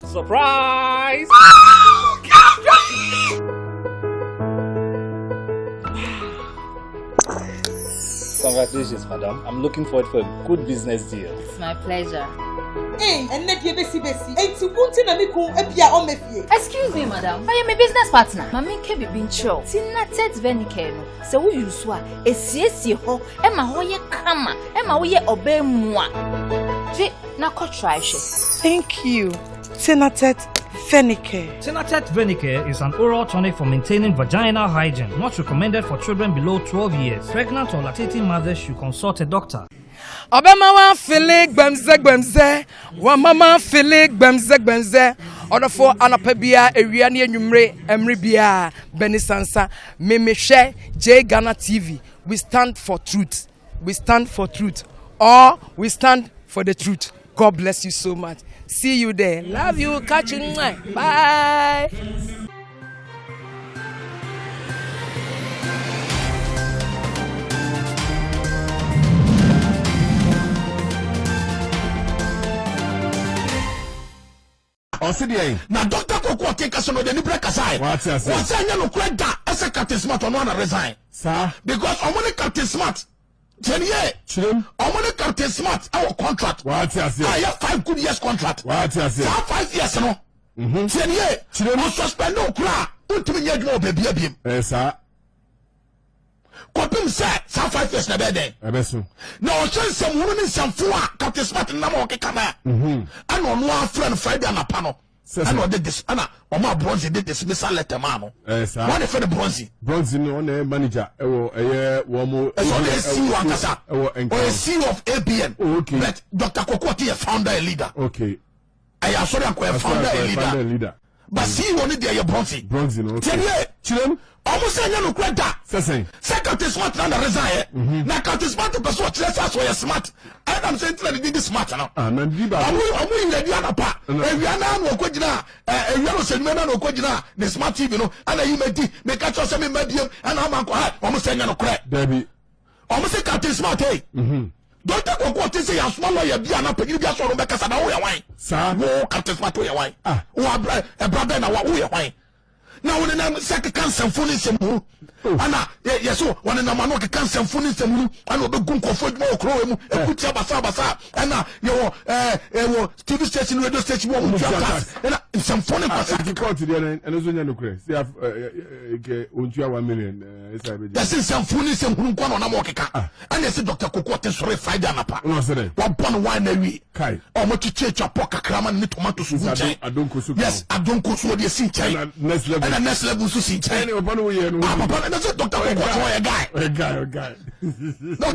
Surprise! Congratulations, madam. I'm looking forward for a good business deal. It's my pleasure. Excuse me, madam. I am a business partner. Mami ke bi bincho. Tina tet venike no. Se wo yusu a esiesie ho e ma ho ye kama, e ma wo ye obe mua. Je na ko try she. Thank you. Tinatet Venicare. Tinatet Venicare is an oral tonic for maintaining vaginal hygiene, not recommended for children below 12 years. Pregnant or lactating mothers should consult a doctor. Obama wa fili gbemze wa mama fili gbemze odofo anapabia ewia ne enwumre emre bia benisansa memehwe J Ghana TV. We stand for truth. We stand for truth, or we stand for the truth. God bless you so much. See you there. Love you. Catch you. Bye. Na Dr. Koko take us on the Libra Kasai. What's that? No credit as a Captain Smart on one resign. Sir, because I'm only Captain Smart. 10 years. I'm only Captain Smart. Our contract. What's that? I have 5 good years contract. What's that? 5 years, no. 10 years. I'm suspend no cry. Ultimate year, no baby. Yes, sir. Kopim say 5 years na bed. Ebeso. Na chance some woman some four Captain Smart na mo ke kana. And on one friend Friday na pano. And on this ana o ma bronze did dismissal letter man. Yes sir. What for the bronze? Bronze no on manager e wo wo mo e CEO akasa. O CEO of ABN. Okay. But Dr. Kokoti a founder and leader. Okay. I am sorry I'm a founder and leader. But CEO ni dey bronze. Bronze no. Chilem. Almost say no credit. Say Captain Smart na resign. Na Captain Smart person chese so smart. I'm saying that they smart now. Na diba. Omo in the other part. E wi ana no kwagina. E wi no se me na no kwagina. The smart TV no. Ana you me catch us me medium. Ana am ko ha. Omo say no credit. Debi. Omo say Captain Smart hey. Don't take what they say. Small lawyer be ana pedi bi aso no be kasa na wo ya wan. Sa wo Captain Smart wo ya wan. Wo brother na wo ya wan. Now when I'm second cancer phone sem hu ana yes so when na mano ke cancer phone sem hu ana obegun kofo mo kro mu ekutia basa ana yo TV station radio station mo mu fast ana sem phone basa the court there and so nya no kre see ke ontua 1 million esa be yes sem phone sem hu nko na mo keka ana se Dr. Koko te sore Friday anapa no se dey wa bon wine na wi kai o mo chiche poka krama ni tomato su hu adonko su yes adonko su dey sin chai next level and next level so see any upon we no papa na say Dr. Koko a guy Dr.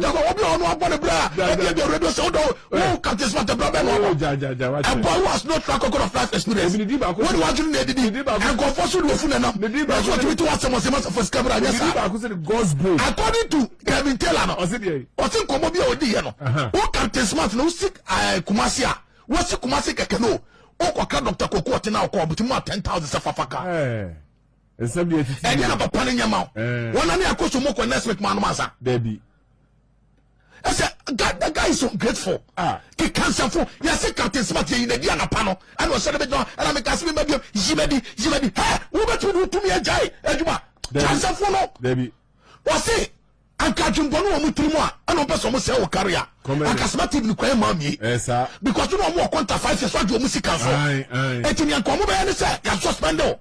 Koko obi on upon the bra the radio so do who can this what the bra no ja and boy was not track of life experience what do you need and go for so do fun na that's what we to what some for camera yes sir gospel according to Kevin Taylor no o say komo bi o di ye no who can this smart no sick Kumasi a what sick Kumasi keke no o kwa Dr. Koko tina ko obuti 10,000 safafaka and then about panning your mouth. One of the coach more next week, man, massa. Debbie. I said, God, the guy is so grateful. He can't sell for yes, Captain Smart in the Diana panel. I was celebrating, and I'm a Cassie, maybe, Jimmy, hey, who bet you to me a jay, Eduma, cancer for no, Debbie. What's it? I'm catching Bono Mutrima, and no person will sell career. I can smart even quite mommy, sir, because you don't want to 5 years what your music council. And you come over and say, you're suspended.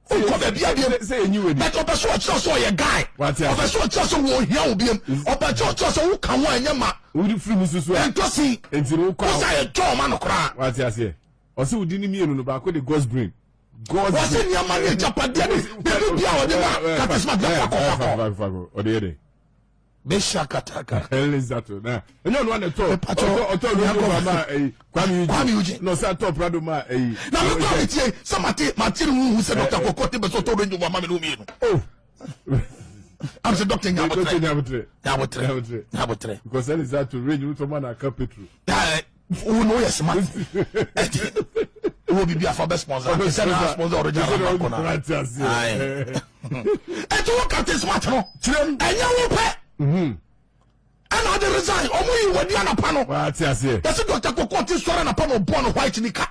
Say you but also a guy. What also will hear be who can one yama. Would you free Mrs. And to see into a jaw man of cry. What I say? Also, didn't mean about the ghost brain. God was in your money, Japan. Or the other. Beshakataka. Hell is that now? And you want to talk. I told you, Kwame, no, sir, top Radoma. Now, somebody, Martin, who said, Dr. Kokote, but so told you, Mamma. Oh, I'm the doctor. Nabotre. Because then is that to read you to man a capital. Who knows, yes, man. It will be a for best sponsor. Original. And to look at this matter, and you will pay. And I resign. Omu you wadi anapano. What you say? That's Dr. Koko ti sore anapano born white nika.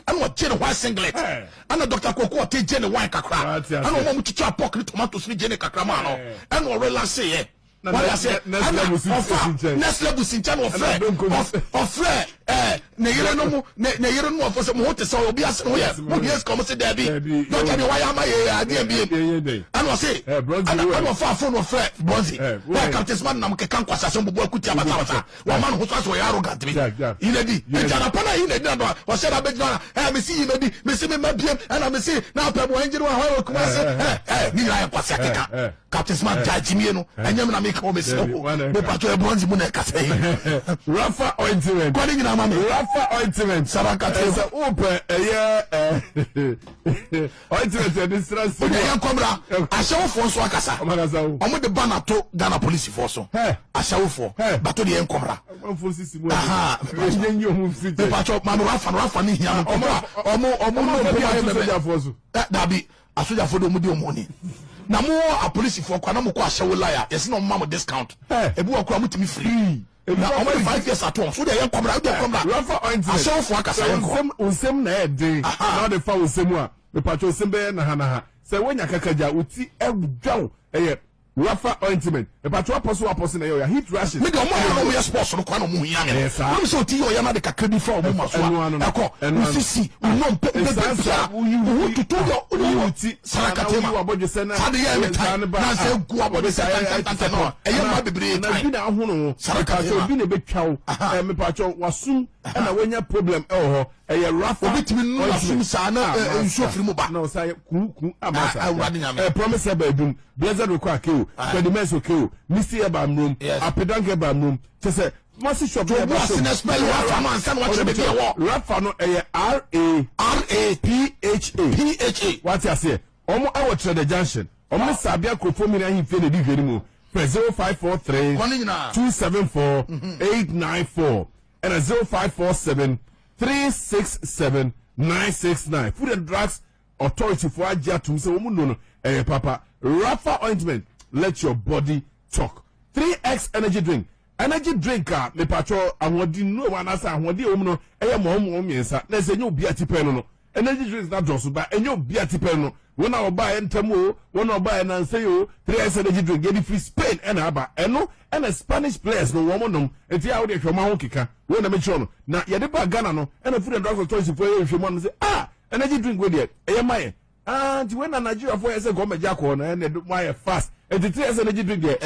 And what chain white singlet. And Dr. Koko ti jene white kakra. And omu chicha pork ni tomatoes ni jene kakra ma no. And we relax say what I say, next level Sinchan of ne yere no for some hotel so be as no yes come say there be don't tell me why am I there and I say I'm far phone of Bronzy why can't this man na mkekan kwasa so bubu akuti abata wa man ho so ya arrogant me inedi e jana pana inedi na o say na be jana me see inedi me see me mabiem and me see na pebo enjiri wa ho kuma say ni ya kwasa keka captain man judge me no anyam na make me say me pato e Bronzy mu na kasa Rafa ointment kwani nyina mama Rafa ointment saraka tesa open ointment e distress o dey komra ashawfo so akasa omo de ban ato Ghana police force so ashawfo bato de komra aha nyenyo mu fit me pato mama Rafa ni hia omo no soja force that be asoja for do mu de omoni na mo a police for kwa na mo ko ashawo liar yes no mama discount ebu akura mutimi free na omo 5 years at once so dey komra Rafa ointment ashawfo akasa onsem na e dey na de fa onsem a me pato onsem be na ha se wonya kakaja uti egwaw Rafa ointment e pato aposo na yo heat rashes me de omo ya sports no kwa no mu hia me no so ti yo ya na de kakra fa omo maso akọ usisi unom pe tutu yo uti sarakatema sade ya me tan na se gu abode se tan no e ya ma bebre na bi na ahono sarakatema bi na betwaw me pato wasum na wonya problem ho Rafa obitimi no asum sa na nso firi mu ba no say ku amasa awrade nyame promise eba edum blessed require keu Fedimes okeu Mr. Ebamrum Apedanke Ebamrum tese masi shop Rafa na spell Rafa man san what you be there Rafa no RAPHA what you say omo awo trade junction omo sabia krofo mi na himfe na di hweri mu 0543 274 894 and 0547 367 969 Food and Drugs Authority for Ajia to say woman no papa Rafa ointment let your body talk 3X energy drink me patrol awodi no one asa awodi om no mo miensa na se nyu bia tipen no energy drinks na joso ba enyu bia tipen no wona oba entamo wona oba na nse yo 3X energy drink get free Spain and aba eno and Spanish players no woman no enti a wode hwema ho keka wona me chiro no na ye de ba Ghana no and Food and Drugs Authority for hwema no say energy drink we there maye and when Nigeria for say go meja ko na and why fast and the 3X energy drink there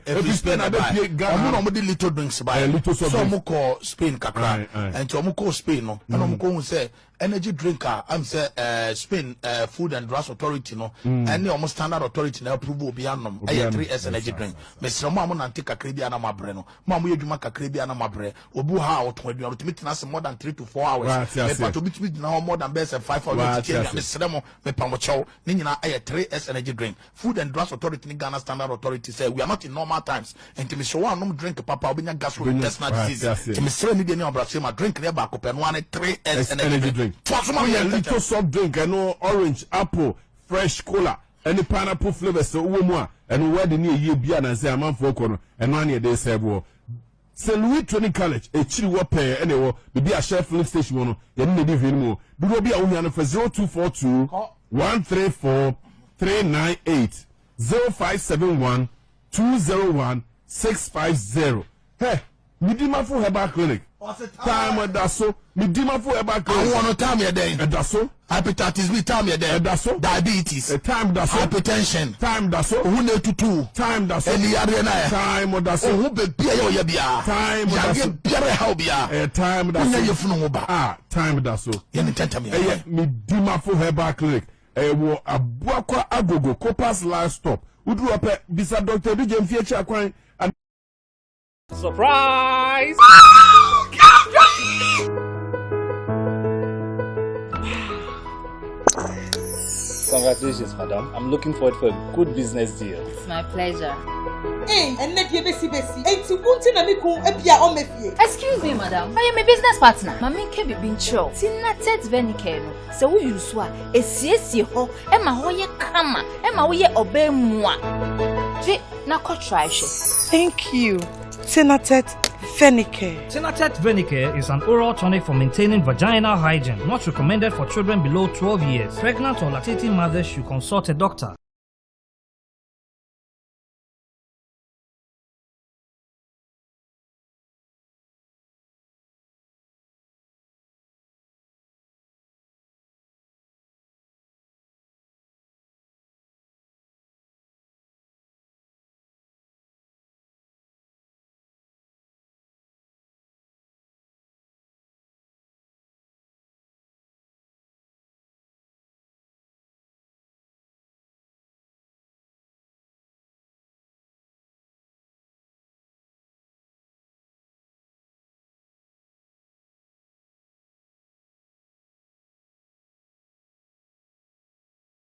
every Spain na be Ghana no dey little drinks by so mo ko Spain kakra and to mo ko Spain no and mo ko say energy drinker am say Spain Food and Drugs Authority no and the standard authority na approve obi anom 3S energy drink mesre mo na take kakra bi ana mabre no mo yedwuma kakra bi ana mabre obu ha oton aduan to meet na more than 3 to 4 hours me part to meet na more than best 5 hours mesre mo me pa mo chow ni nyina 3S energy drink Food and Drugs Authority ni Ghana standard authority say we are not in normal times and me show one drink papa obenya gastrointestinal disease me sre ni de ni obrase ma drink ne ba ko pe no 3S energy drink little soft drink and orange, apple, fresh cola, any pineapple flavors. So, and where the near year be and say a man for corner and 1 year they say, well, St. Louis Training College, a chill pair, anyway, be a chef filling station one, then maybe even more. Do will be only for 0242 134 398 0571 201 650. Hey, Midimafo Herbal Clinic. Time daso Midimafo Herbal Clinic. I want to time here then. Daso hepatitis B time here then. Daso diabetes. Time daso hypertension. Time daso Who tutu. Time daso Any arena. Time daso. Who be bia yo bia. Time daso. Bia how bia. Time daso. You funu ba. Time daso. Ye ni tenta me. Midimafo Herbal Clinic. Wo abuakwa agogo Copas Livestock. Udu ope bisa Dr. DJ Mfiechi akwan. Surprise! Congratulations, madam. I'm looking forward for a good business deal. It's my pleasure. Excuse me, madam. I am a business partner. Mami ke bibin show. Tinnatet Venicare no. Se wo yusu a esiesie ho e ma ho ye kama, e ma wo ye obemua. Je na ko try she. Thank you. Tinatet Fenicare. Tinatet Venicare is an oral tonic for maintaining vaginal hygiene. Not recommended for children below 12 years. Pregnant or lactating mothers should consult a doctor.